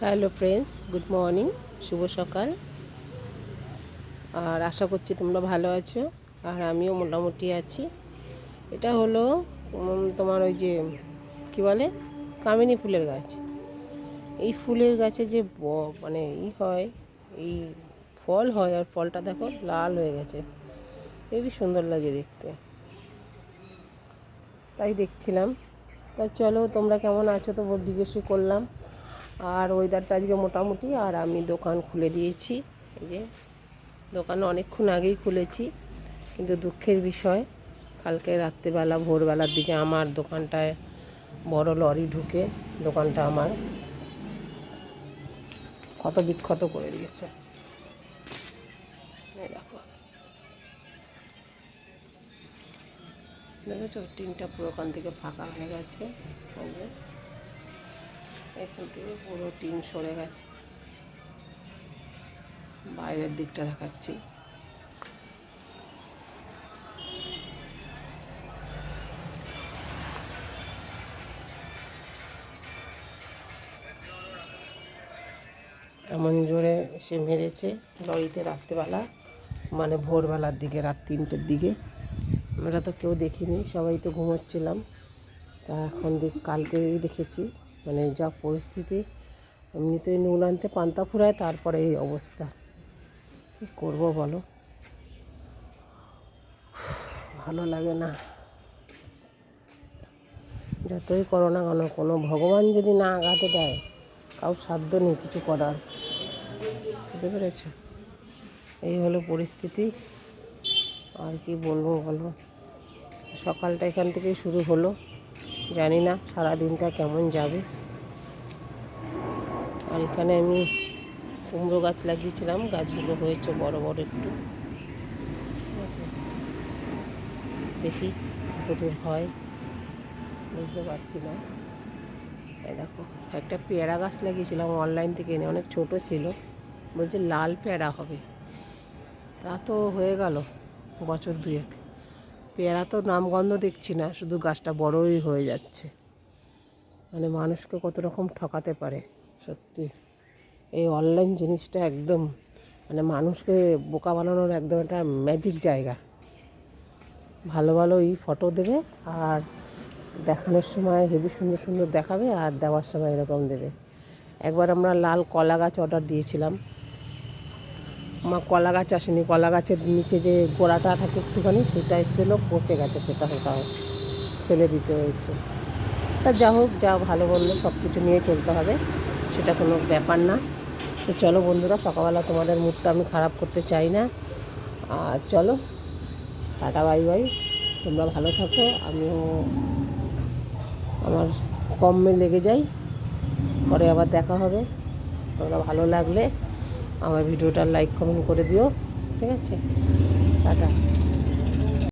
Hello friends, good morning, শুভ সকাল। আর আশা করছি তোমরা ভালো আছো, আর আমিও মোটামুটি আছি। এটা হলো তোমার ওই যে কী বলে, কামিনী ফুলের গাছ। এই ফুলের গাছে যে মানে হয়, এই ফল হয়, আর ফলটা দেখো লাল হয়ে গেছে, খুবই সুন্দর লাগে দেখতে। তাই দেখছিলাম। তা চলো, তোমরা কেমন আছো তো জিজ্ঞেস করলাম। আর ওয়েদারটা আজকে মোটামুটি, আর আমি দোকান খুলে দিয়েছি। এই যে দোকান অনেকক্ষণ আগেই খুলেছি, কিন্তু দুঃখের বিষয় কালকে রাত্রেবেলা ভোরবেলার দিকে আমার দোকানটায় বড় লরি ঢুকে দোকানটা আমার ক্ষত বিক্ষত করে দিয়েছে। দেখো, দেখেছো টিনটা পুরো ওখান থেকে ফাঁকা হয়ে গেছে। ওই যে এখান থেকে পুরো টিন সরে গেছে, বাইরের দিকটা দেখাচ্ছি। এমন জোরে সে মেরেছে লরিতে রাত্রেবেলা, মানে ভোরবেলার দিকে, রাত 3টের দিকে। আমরা তো কেউ দেখিনি, সবাই তো ঘুমোচ্ছিলাম। তা এখন কালকেই দেখেছি, মানে যা পরিস্থিতি। এমনিতেই নুন আনতে পান্তা ফুরায়, তারপরে এই অবস্থা। কী করবো বলো, ভালো লাগে না। যতই করো না কেন, কোনো ভগবান যদি না আঘাতে দেয়, কারোর সাধ্য নেই কিছু করার। বুঝতে পেরেছ? এই হলো পরিস্থিতি। আর কি বলবো বলো। সকালটা এখান থেকেই শুরু হলো, জানি না সারাদিনটা কেমন যাবে। আর এখানে আমি কুমড়ো গাছ লাগিয়েছিলাম, গাছগুলো হয়েছে বড় বড় একটু। দেখি কতদূর হয়, বুঝতে পারছি না। এই দেখো, একটা পেয়ারা গাছ লাগিয়েছিলাম অনলাইন থেকে এনে, অনেক ছোট ছিল, বলছে লাল পেয়ারা হবে। তা তো হয়ে গেল বছর দুয়েক, পেয়ারা তো নামগন্ধ দেখছি না, শুধু গাছটা বড়ই হয়ে যাচ্ছে। মানে মানুষকে কত রকম ঠকাতে পারে সত্যি। এই অনলাইন জিনিসটা একদম, মানে মানুষকে বোকা বানানোর একদম একটা ম্যাজিক জায়গা। ভালো ভালো ফটো দেবে, আর দেখানোর সময় হেবি সুন্দর সুন্দর দেখাবে, আর দেওয়ার সময় এরকম দেবে। একবার আমরা লাল কলা গাছ অর্ডার দিয়েছিলাম, আমার কলা গাছ আসেনি, কলা গাছের নিচে যে গোড়াটা থাকে একটুখানি, সেটা এসেছিলো, পচে গেছে, সেটা ফেলে দিতে হয়েছে। তা যা হোক, যা ভালো বললো, সব কিছু নিয়ে চলতে হবে, সেটা কোনো ব্যাপার না। তো চলো বন্ধুরা, সকালবেলা তোমাদের মুডটা আমি খারাপ করতে চাই না। আর চলো, টাটা বাই বাই, তোমরা ভালো থাকো, আমিও আমার কমে লেগে যাই, পরে আবার দেখা হবে। তোমরা ভালো লাগলে আমার ভিডিওটা লাইক কমেন্ট করে দিও, ঠিক আছে? টাটা।